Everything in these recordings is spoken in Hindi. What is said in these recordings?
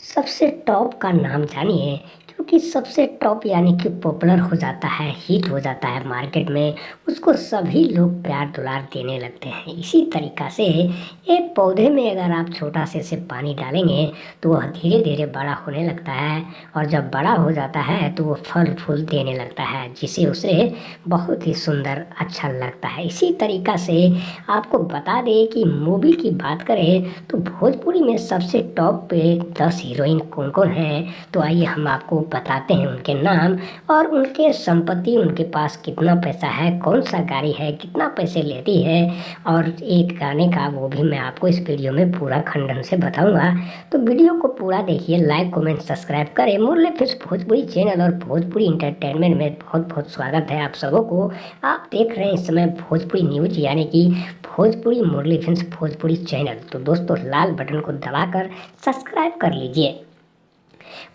सबसे टॉप का नाम जानिए। क्योंकि सबसे टॉप यानी कि पॉपुलर हो जाता है, हिट हो जाता है मार्केट में, उसको सभी लोग प्यार दुलार देने लगते हैं। इसी तरीक़ा से एक पौधे में अगर आप छोटा से पानी डालेंगे तो वह धीरे धीरे बड़ा होने लगता है, और जब बड़ा हो जाता है तो वो फल फूल देने लगता है, जिसे उसे बहुत ही सुंदर अच्छा लगता है। इसी तरीक़ा से आपको बता दें कि मूवी की बात करें तो भोजपुरी में सबसे टॉप पे 10 हीरोइन कौन कौन हैं, तो आइए हम आपको बताते हैं उनके नाम और उनके संपत्ति, उनके पास कितना पैसा है, कौन सा गाड़ी है, कितना पैसे लेती है, और एक गाने का वो भी मैं आपको इस वीडियो में पूरा खंडन से बताऊंगा। तो वीडियो को पूरा देखिए, लाइक कमेंट सब्सक्राइब करें। मुरली फिल्म्स भोजपुरी चैनल और भोजपुरी इंटरटेनमेंट में बहुत बहुत स्वागत है आप सबों को। आप देख रहे हैं इस समय भोजपुरी न्यूज यानी कि भोजपुरी मुरली फिल्म्स भोजपुरी चैनल। तो दोस्तों लाल बटन को दबाकर सब्सक्राइब कर लीजिए।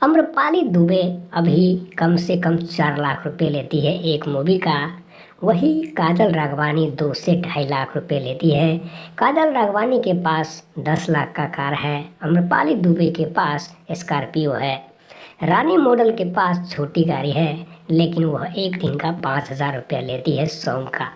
आम्रपाली दुबे अभी कम से कम 4 लाख रुपए लेती है एक मूवी का। वही काजल राघवानी 2 से 2.5 लाख रुपए लेती है। काजल राघवानी के पास 10 लाख का कार है। आम्रपाली दुबे के पास स्कॉर्पियो है। रानी मॉडल के पास छोटी गाड़ी है, लेकिन वह एक दिन का 5,000 रुपया लेती है सौम का।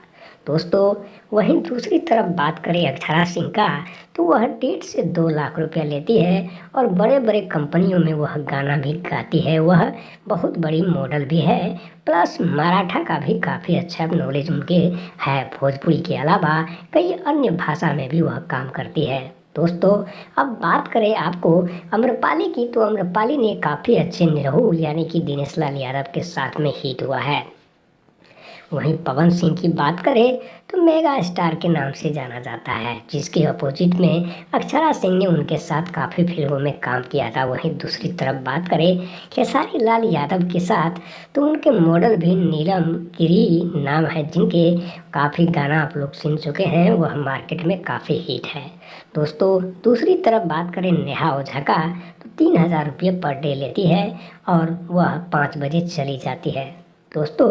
दोस्तों वहीं दूसरी तरफ बात करें अक्षरा सिंह का, तो वह 1.5 से 2 लाख रुपया लेती है, और बड़े बड़े कंपनियों में वह गाना भी गाती है। वह बहुत बड़ी मॉडल भी है, प्लस मराठा का भी काफ़ी अच्छा नॉलेज उनके है। भोजपुरी के अलावा कई अन्य भाषा में भी वह काम करती है। दोस्तों अब बात करें आपको आम्रपाली की, तो आम्रपाली ने काफ़ी अच्छे निरहु यानी कि दिनेश लाल यादव के साथ में हिट हुआ है। वहीं पवन सिंह की बात करें तो मेगा स्टार के नाम से जाना जाता है, जिसके अपोजिट में अक्षरा सिंह ने उनके साथ काफ़ी फिल्मों में काम किया था। वहीं दूसरी तरफ बात करें खेसारी लाल यादव के साथ, तो उनके मॉडल भी नीलम गिरी नाम है, जिनके काफ़ी गाना आप लोग सुन चुके हैं, वह मार्केट में काफ़ी हिट है। दोस्तों दूसरी तरफ बात करें नेहा ओझा का, तो 3,000 रुपये पर डे लेती है, और वह 5 बजे चली जाती है। दोस्तों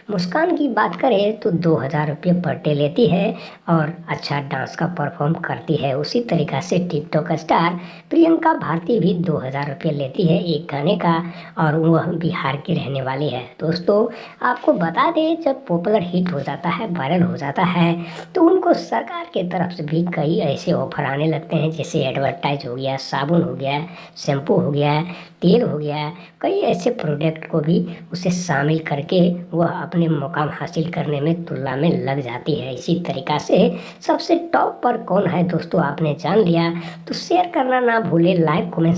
मुस्कान की बात करें तो 2,000 रुपये पर डे लेती है, और अच्छा डांस का परफॉर्म करती है। उसी तरीक़ा से टिकटॉक स्टार प्रियंका भारती भी 2,000 रुपये लेती है एक गाने का, और वह बिहार की रहने वाली है। दोस्तों आपको बता दें, जब पॉपुलर हिट हो जाता है, वायरल हो जाता है, तो उनको सरकार की तरफ से भी कई ऐसे ऑफर आने लगते हैं, जैसे एडवर्टाइज हो गया, साबुन हो गया, शैम्पू हो गया, तेल हो गया, कई ऐसे प्रोडक्ट को भी उसे शामिल करके वह अपने मुकाम हासिल करने में तुलना में लग जाती है। इसी तरीक़ा से सबसे टॉप पर कौन है दोस्तों आपने जान लिया, तो शेयर करना ना भूलें, लाइक कमेंट